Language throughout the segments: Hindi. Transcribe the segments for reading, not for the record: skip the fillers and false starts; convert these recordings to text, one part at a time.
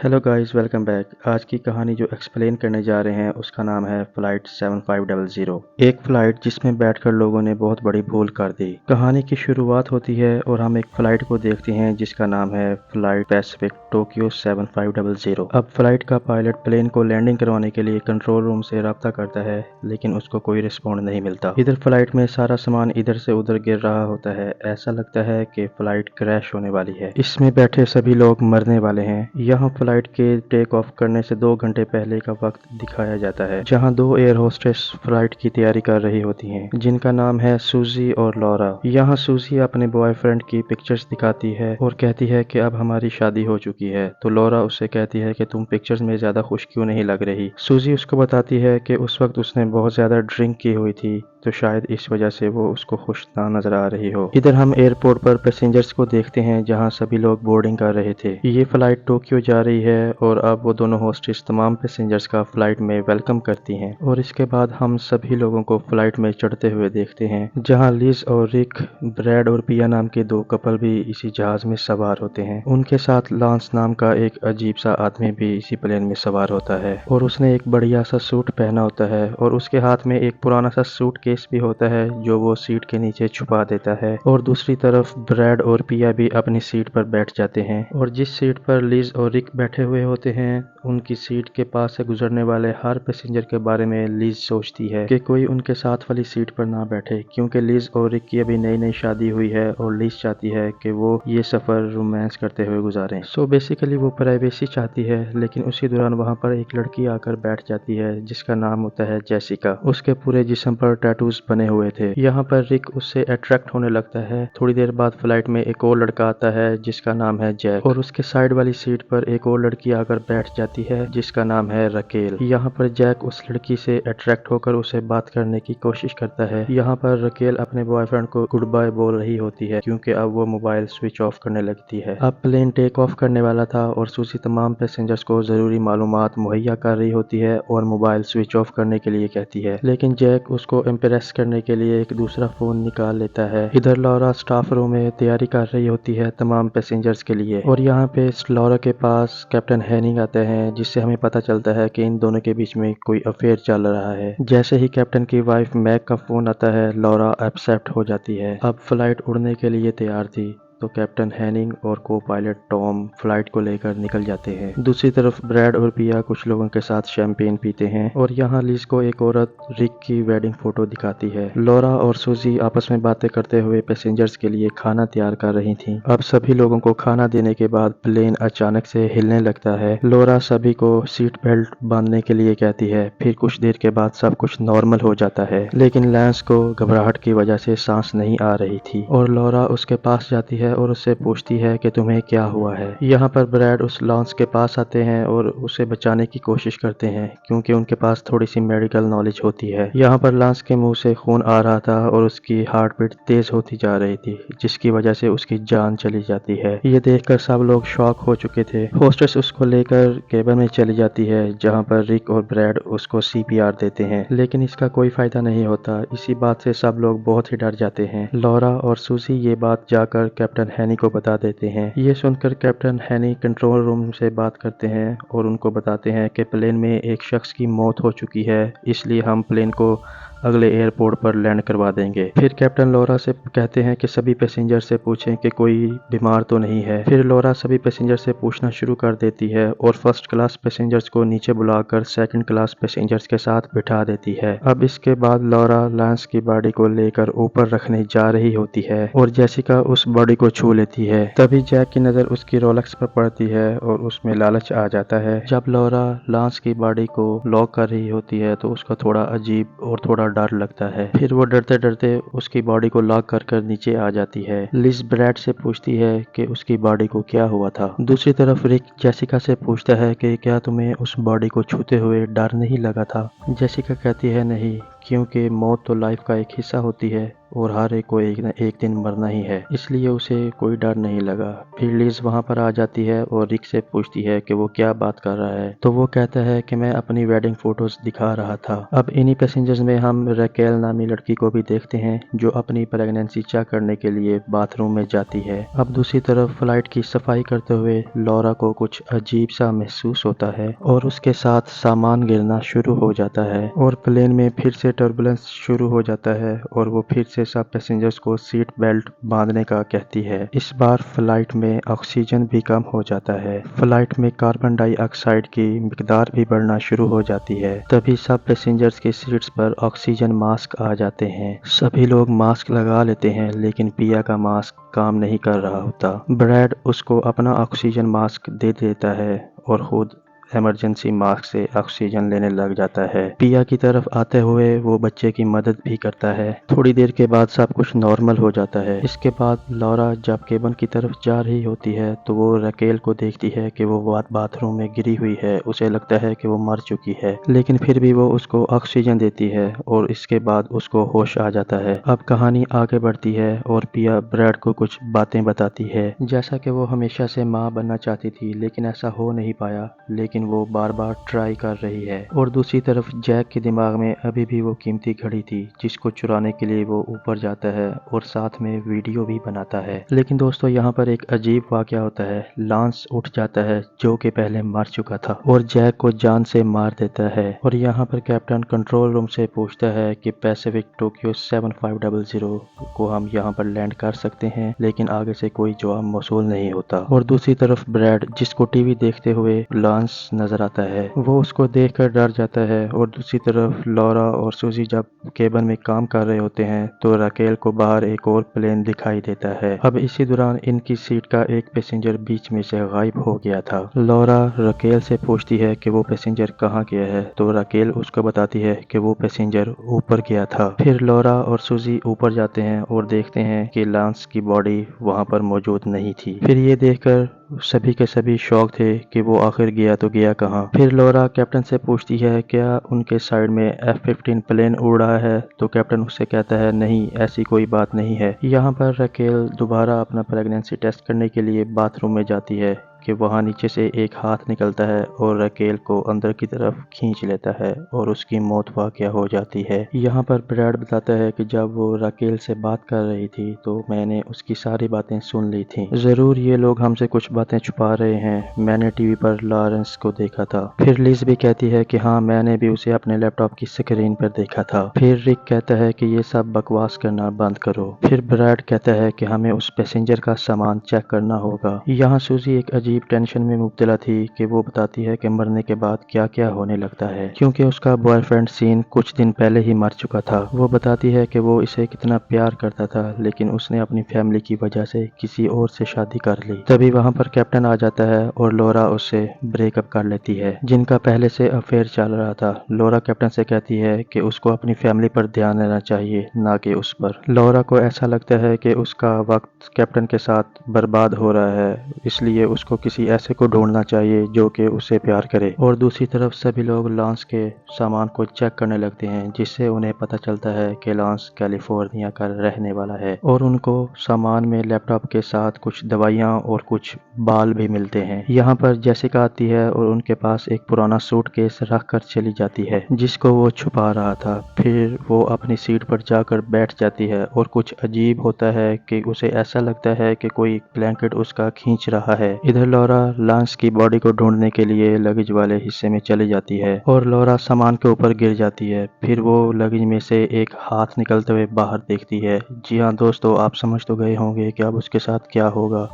Hello guys, welcome back. आज की कहानी जो एक्सप्लेन करने जा रहे हैं उसका नाम है फ्लाइट 7500। एक फ्लाइट जिसमें बैठकर लोगों ने बहुत बड़ी भूल कर दी। कहानी की शुरुआत होती है और हम एक फ्लाइट को देखते हैं जिसका नाम है फ्लाइट पैसिफिक टोक्यो 7500। अब फ्लाइट का पायलट प्लेन को लैंडिंग करवाने के लिए कंट्रोल रूम से रब्ता करता है, लेकिन उसको कोई रिस्पॉन्ड नहीं मिलता। इधर फ्लाइट में सारा सामान इधर से उधर गिर रहा होता है। ऐसा लगता है कि फ्लाइट क्रैश होने वाली है। इसमें बैठे सभी लोग मरने वाले हैं। यहाँ फ्लाइट के टेक ऑफ करने से 2 घंटे पहले का वक्त दिखाया जाता है, जहाँ 2 एयर होस्टेस फ्लाइट की तैयारी कर रही होती हैं, जिनका नाम है सूजी और लॉरा। यहाँ सूजी अपने बॉयफ्रेंड की पिक्चर्स दिखाती है और कहती है कि अब हमारी शादी हो चुकी है। तो लॉरा उससे कहती है कि तुम पिक्चर्स में ज्यादा खुश क्यों नहीं लग रही। सूजी उसको बताती है कि उस वक्त उसने बहुत ज्यादा ड्रिंक की हुई थी, तो शायद इस वजह से वो उसको खुश ना नजर आ रही हो। इधर हम एयरपोर्ट पर पैसेंजर्स को देखते हैं, जहां सभी लोग बोर्डिंग कर रहे थे। ये फ्लाइट टोक्यो जा रही है और अब वो दोनों होस्टेस तमाम पैसेंजर्स का फ्लाइट में वेलकम करती हैं। और इसके बाद हम सभी लोगों को फ्लाइट में चढ़ते हुए देखते हैं, जहां लिज और रिक, ब्रैड और पिया नाम के 2 कपल भी इसी जहाज में सवार होते हैं। उनके साथ लांस नाम का एक अजीब सा आदमी भी इसी प्लेन में सवार होता है और उसने एक बढ़िया सा सूट पहना होता है और उसके हाथ में एक पुराना सा सूट केस भी होता है जो वो सीट के नीचे छुपा देता है। और दूसरी तरफ ब्रैड और पिया भी अपनी सीट पर बैठ जाते हैं और जिस सीट पर लिज और रिक बैठे हुए होते हैं, उनकी सीट के पास से गुजरने वाले हर पैसेंजर के बारे में लिज सोचती है कि कोई उनके साथ वाली सीट पर ना बैठे, क्योंकि लिज और रिक की अभी नई नई शादी हुई है और लिज चाहती है कि वो ये सफर रोमांस करते हुए गुजारें। सो बेसिकली वो प्राइवेसी चाहती है, लेकिन उसी दौरान वहाँ पर एक लड़की आकर बैठ जाती है जिसका नाम होता है जेसिका। उसके पूरे जिस्म पर टैटूज बने हुए थे। यहाँ पर रिक उससे अट्रैक्ट होने लगता है। थोड़ी देर बाद फ्लाइट में एक और लड़का आता है जिसका नाम है जैक, और उसके साइड वाली सीट पर एक और लड़की आकर बैठ जाती है जिसका नाम है रकेल। यहाँ पर जैक उस लड़की से अट्रैक्ट होकर उसे बात करने की कोशिश करता है। यहाँ पर रकेल अपने बॉयफ्रेंड को गुड बाय बोल रही होती है, क्योंकि अब वो मोबाइल स्विच ऑफ करने लगती है। अब प्लेन टेक ऑफ करने वाला था और सूसी तमाम पैसेंजर्स को जरूरी मालूमात मुहैया कर रही होती है और मोबाइल स्विच ऑफ करने के लिए कहती है, लेकिन जैक उसको इम्प्रेस करने के लिए एक दूसरा फोन निकाल लेता है। इधर लॉरा स्टाफ रूम में तैयारी कर रही होती है तमाम पैसेंजर्स के लिए, और यहाँ पे लॉरा के पास कैप्टन हैनिंग आते हैं, जिससे हमें पता चलता है कि इन दोनों के बीच में कोई अफेयर चल रहा है। जैसे ही कैप्टन की वाइफ मैग का फोन आता है, लॉरा अपसेट हो जाती है। अब फ्लाइट उड़ने के लिए तैयार थी, तो कैप्टन हैनिंग और को पायलट टॉम फ्लाइट को लेकर निकल जाते हैं। दूसरी तरफ ब्रैड और पिया कुछ लोगों के साथ शैंपेन पीते हैं और यहाँ लिज को एक औरत रिक की वेडिंग फोटो दिखाती है। लॉरा और सूजी आपस में बातें करते हुए पैसेंजर्स के लिए खाना तैयार कर रही थी। अब सभी लोगों को खाना देने के बाद प्लेन अचानक से हिलने लगता है। लॉरा सभी को सीट बेल्ट बांधने के लिए कहती है। फिर कुछ देर के बाद सब कुछ नॉर्मल हो जाता है, लेकिन लैंस को घबराहट की वजह से सांस नहीं आ रही थी और लॉरा उसके पास जाती है और उससे पूछती है कि तुम्हें क्या हुआ है। यहाँ पर ब्रैड उस लॉन्स के पास आते हैं और उसे बचाने की कोशिश करते हैं, क्योंकि उनके पास थोड़ी सी मेडिकल नॉलेज होती है। यहाँ पर लॉन्स के मुंह से खून आ रहा था और उसकी हार्ट बीट तेज होती जा रही थी, जिसकी वजह से उसकी जान चली जाती है। ये देखकर सब लोग शॉक हो चुके थे। होस्टेस उसको लेकर केबिन में चली जाती है, जहाँ पर रिक और ब्रैड उसको CPR देते हैं, लेकिन इसका कोई फायदा नहीं होता। इसी बात से सब लोग बहुत ही डर जाते हैं। लॉरा और सूजी ये बात जाकर कैप्टन हैनी को बता देते हैं। ये सुनकर कैप्टन हैनी कंट्रोल रूम से बात करते हैं और उनको बताते हैं कि प्लेन में एक शख्स की मौत हो चुकी है, इसलिए हम प्लेन को अगले एयरपोर्ट पर लैंड करवा देंगे। फिर कैप्टन लॉरा से कहते हैं कि सभी पैसेंजर से पूछें कि कोई बीमार तो नहीं है। फिर लॉरा सभी पैसेंजर से पूछना शुरू कर देती है और फर्स्ट क्लास पैसेंजर्स को नीचे बुलाकर सेकंड क्लास पैसेंजर्स के साथ बिठा देती है। अब इसके बाद लॉरा लैंस की बॉडी को लेकर ऊपर रखने जा रही होती है और जेसिका उस बॉडी को छू लेती है। तभी जैक की नजर उसकी रोलेक्स पर पड़ती है और उसमें लालच आ जाता है। जब लॉरा लैंस की बॉडी को लॉक कर रही होती है तो उसका थोड़ा अजीब और थोड़ा डर लगता है। फिर वो डरते डरते उसकी बॉडी को लॉक कर नीचे आ जाती है। लिज ब्रैड से पूछती है कि उसकी बॉडी को क्या हुआ था। दूसरी तरफ रिक जेसिका से पूछता है कि क्या तुम्हें उस बॉडी को छूते हुए डर नहीं लगा था। जेसिका कहती है नहीं, क्योंकि मौत तो लाइफ का एक हिस्सा होती है और हर एक को एक न एक दिन मरना ही है, इसलिए उसे कोई डर नहीं लगा। फिर लिज वहाँ पर आ जाती है और रिक से पूछती है कि वो क्या बात कर रहा है, तो वो कहता है कि मैं अपनी वेडिंग फोटोज दिखा रहा था। अब इन्हीं पैसेंजर्स में हम रकेल नामी लड़की को भी देखते हैं जो अपनी प्रेगनेंसी चेक करने के लिए बाथरूम में जाती है। अब दूसरी तरफ फ्लाइट की सफाई करते हुए लॉरा को कुछ अजीब सा महसूस होता है और उसके साथ सामान गिरना शुरू हो जाता है और प्लेन में फिर से टर्बुलेंस शुरू हो जाता है और वो फिर से सब पैसेंजर्स को सीट बेल्ट बांधने का कहती है। इस बार फ्लाइट में ऑक्सीजन भी कम हो जाता है। फ्लाइट में कार्बन डाइऑक्साइड की मिकदार भी बढ़ना शुरू हो जाती है। तभी सब पैसेंजर्स के सीट्स पर ऑक्सीजन मास्क आ जाते हैं। सभी लोग मास्क लगा लेते हैं, लेकिन पिया का मास्क काम नहीं कर रहा होता। ब्रैड उसको अपना ऑक्सीजन मास्क दे देता है और खुद इमरजेंसी मास्क से ऑक्सीजन लेने लग जाता है। पिया की तरफ आते हुए वो बच्चे की मदद भी करता है। थोड़ी देर के बाद सब कुछ नॉर्मल हो जाता है। इसके बाद लॉरा जब केबिन की तरफ जा रही होती है तो वो रकेल को देखती है कि वो बाथरूम में गिरी हुई है। उसे लगता है कि वो मर चुकी है, लेकिन फिर भी वो उसको ऑक्सीजन देती है और इसके बाद उसको होश आ जाता है। अब कहानी आगे बढ़ती है और पिया ब्रैड को कुछ बातें बताती है, जैसा कि वो हमेशा से माँ बनना चाहती थी लेकिन ऐसा हो नहीं पाया, लेकिन वो बार बार ट्राई कर रही है। और दूसरी तरफ जैक के दिमाग में अभी भी वो कीमती घड़ी थी जिसको चुराने के लिए वो ऊपर जाता है और साथ में वीडियो भी बनाता है। लेकिन दोस्तों यहाँ पर एक अजीब वाकया होता है। लांस उठ जाता है जो कि पहले मर चुका था और जैक को जान से मार देता है। और यहाँ पर कैप्टन कंट्रोल रूम से पूछता है कि पैसिफिक टोक्यो 7500 को हम यहाँ पर लैंड कर सकते हैं, लेकिन आगे से कोई जवाब मौसूल नहीं होता। और दूसरी तरफ ब्रैड, जिसको टीवी देखते हुए लांस नजर आता है, वो उसको देखकर डर जाता है। और दूसरी तरफ लॉरा और सूजी जब केबिन में काम कर रहे होते हैं तो रकेल को बाहर एक और प्लेन दिखाई देता है। अब इसी दौरान इनकी सीट का एक पैसेंजर बीच में से गायब हो गया था। लॉरा रकेल से पूछती है कि वो पैसेंजर कहाँ गया है, तो रकेल उसको बताती है कि वो पैसेंजर ऊपर गया था। फिर लॉरा और सूजी ऊपर जाते हैं और देखते हैं कि लांस की बॉडी वहाँ पर मौजूद नहीं थी। फिर ये देखकर सभी के सभी शौक थे कि वो आखिर गया तो गया कहाँ। फिर लॉरा कैप्टन से पूछती है क्या उनके साइड में F-15 प्लेन उड़ रहा है, तो कैप्टन उससे कहता है नहीं, ऐसी कोई बात नहीं है। यहाँ पर रकेल दोबारा अपना प्रेगनेंसी टेस्ट करने के लिए बाथरूम में जाती है कि वहाँ नीचे से एक हाथ निकलता है और रकेल को अंदर की तरफ खींच लेता है और उसकी मौत वाक़या हो जाती है। यहाँ पर ब्रैड बताता है कि जब वो रकेल से बात कर रही थी तो मैंने उसकी सारी बातें सुन ली थी। ज़रूर ये लोग हमसे कुछ बातें छुपा रहे हैं, मैंने टीवी पर लॉरेंस को देखा था। फिर लिज भी कहती है कि हाँ, मैंने भी उसे अपने लैपटॉप की स्क्रीन पर देखा था। फिर रिक कहता है कि ये सब बकवास करना बंद करो। फिर ब्रैड कहता है कि हमें उस पैसेंजर का सामान चेक करना होगा। यहाँ सूजी एक अजीब टेंशन में मुब्तला थी कि वो बताती है कि मरने के बाद क्या क्या होने लगता है, क्योंकि उसका बॉयफ्रेंड सीन कुछ दिन पहले ही मर चुका था। वो बताती है कि वो इसे कितना प्यार करता था, लेकिन उसने अपनी फैमिली की वजह से किसी और से शादी कर ली। तभी वहाँ पर कैप्टन आ जाता है और लॉरा उससे ब्रेकअप कर लेती है, जिनका पहले से अफेयर चल रहा था। लॉरा कैप्टन से कहती है कि उसको अपनी फैमिली पर ध्यान देना चाहिए, ना कि उस पर। लॉरा को ऐसा लगता है कि उसका वक्त कैप्टन के साथ बर्बाद हो रहा है, इसलिए उसको किसी ऐसे को ढूंढना चाहिए जो कि उससे प्यार करे। और दूसरी तरफ सभी लोग लांस के सामान को चेक करने लगते हैं, जिससे उन्हें पता चलता है कि लांस कैलिफोर्निया का रहने वाला है। और उनको सामान में लैपटॉप के साथ कुछ दवाइयाँ और कुछ बाल भी मिलते हैं। यहाँ पर जेसिका आती है और उनके पास एक पुराना सूटकेस रख कर चली जाती है, जिसको वो छुपा रहा था। फिर वो अपनी सीट पर जाकर बैठ जाती है और कुछ अजीब होता है कि उसे ऐसा लगता है कि कोई ब्लैंकेट उसका खींच रहा है। इधर लॉरा लांस की बॉडी को ढूंढने के लिए लगेज वाले हिस्से में चली जाती है और लॉरा सामान के ऊपर गिर जाती है। फिर वो लगेज में से एक हाथ निकलते हुए बाहर देखती है। जी हाँ दोस्तों, आप समझ तो गए होंगे कि अब उसके साथ क्या होगा।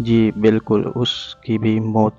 जी बिल्कुल, उसकी भी मौत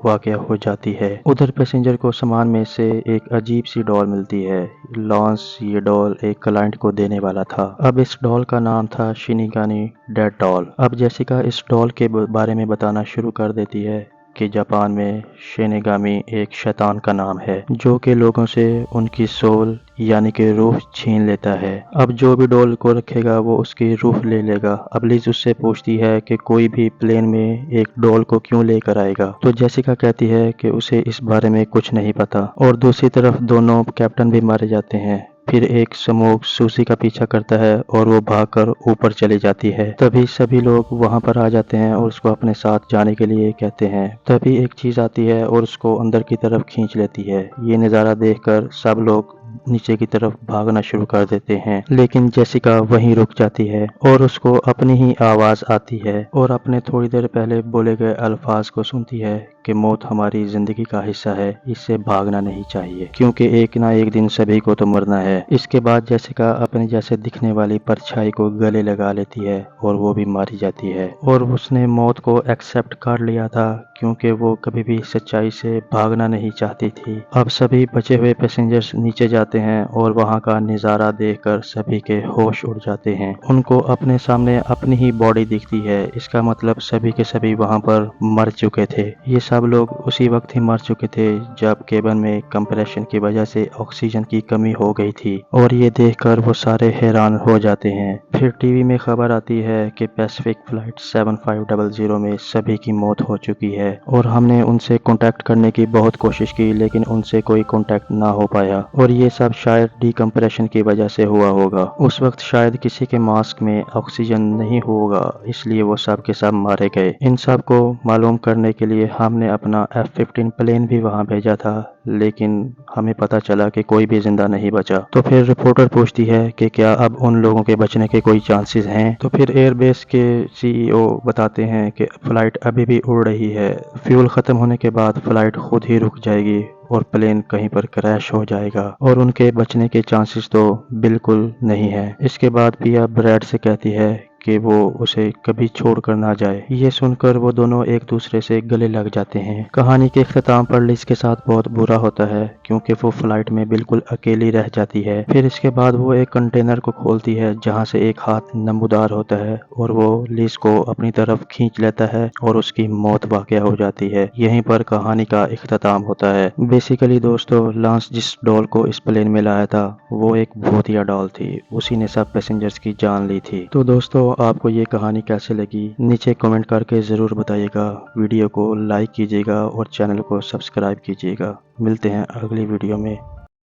वाक़या हो जाती है। उधर पैसेंजर को सामान में से एक अजीब सी डॉल मिलती है। लॉन्स ये डॉल एक क्लाइंट को देने वाला था। अब इस डॉल का नाम था शिनिगानी डेड डॉल। अब जेसिका इस डॉल के बारे में बताना शुरू कर देती है कि जापान में शिनिगामी एक शैतान का नाम है जो कि लोगों से उनकी सोल यानी कि रूह छीन लेता है। अब जो भी डॉल को रखेगा वो उसकी रूह ले लेगा। अब लिज उससे पूछती है कि कोई भी प्लेन में एक डॉल को क्यों लेकर आएगा, तो जेसिका कहती है कि उसे इस बारे में कुछ नहीं पता। और दूसरी तरफ दोनों कैप्टन भी मारे जाते हैं। फिर एक स्मोक सूसी का पीछा करता है और वो भागकर ऊपर चली जाती है। तभी सभी लोग वहां पर आ जाते हैं और उसको अपने साथ जाने के लिए कहते हैं। तभी एक चीज आती है और उसको अंदर की तरफ खींच लेती है। ये नज़ारा देखकर सब लोग नीचे की तरफ भागना शुरू कर देते हैं, लेकिन जेसिका वहीं रुक जाती है और उसको अपनी ही आवाज आती है और अपने थोड़ी देर पहले बोले गए अल्फाज को सुनती है कि मौत हमारी जिंदगी का हिस्सा है, इससे भागना नहीं चाहिए क्योंकि एक ना एक दिन सभी को तो मरना है। इसके बाद जेसिका अपने जैसे दिखने वाली परछाई को गले लगा लेती है और वो भी मारी जाती है। और उसने मौत को एक्सेप्ट कर लिया था क्योंकि वो कभी भी सच्चाई से भागना नहीं चाहती थी। अब सभी बचे हुए पैसेंजर्स नीचे जाते हैं और वहां का नज़ारा देखकर सभी के होश उड़ जाते हैं। उनको अपने सामने अपनी ही बॉडी दिखती है। इसका मतलब सभी के सभी वहां पर मर चुके थे। ये सब लोग उसी वक्त ही मर चुके थे जब केबिन में कंप्रेशन की वजह से ऑक्सीजन की कमी हो गई थी और ये देखकर वो सारे हैरान हो जाते हैं। फिर टीवी में खबर आती है कि पैसिफिक फ्लाइट 7500 में सभी की मौत हो चुकी है और हमने उनसे कांटेक्ट करने की बहुत कोशिश की लेकिन उनसे कोई कांटेक्ट ना हो पाया और ये सब शायद डीकम्प्रेशन की वजह से हुआ होगा। उस वक्त शायद किसी के मास्क में ऑक्सीजन नहीं होगा, इसलिए वो सब के सब मारे गए। इन सब को मालूम करने के लिए हमने अपना F-15 प्लेन भी वहां भेजा था, लेकिन हमें पता चला कि कोई भी जिंदा नहीं बचा। तो फिर रिपोर्टर पूछती है कि क्या अब उन लोगों के बचने के कोई चांसेस हैं। तो फिर एयरबेस के CEO बताते हैं कि फ्लाइट अभी भी उड़ रही है, फ्यूल खत्म होने के बाद फ्लाइट खुद ही रुक जाएगी और प्लेन कहीं पर क्रैश हो जाएगा और उनके बचने के चांसेस तो बिल्कुल नहीं है। इसके बाद पिया ब्रैड से कहती है कि वो उसे कभी छोड़कर ना जाए। ये सुनकर वो दोनों एक दूसरे से गले लग जाते हैं। कहानी के इख्तिताम पर लिज के साथ बहुत बुरा होता है क्योंकि वो फ्लाइट में बिल्कुल अकेली रह जाती है। फिर इसके बाद वो एक कंटेनर को खोलती है जहाँ से एक हाथ नमूदार होता है और वो लिज को अपनी तरफ खींच लेता है और उसकी मौत वाक़या हो जाती है। यहीं पर कहानी का इख्तिताम होता है। बेसिकली दोस्तों, लांस जिस डॉल को इस प्लेन में लाया था वो एक भूतिया डॉल थी, उसी ने सब पैसेंजर्स की जान ली थी। तो दोस्तों, आपको ये कहानी कैसे लगी नीचे कमेंट करके ज़रूर बताइएगा। वीडियो को लाइक कीजिएगा और चैनल को सब्सक्राइब कीजिएगा। मिलते हैं अगली वीडियो में।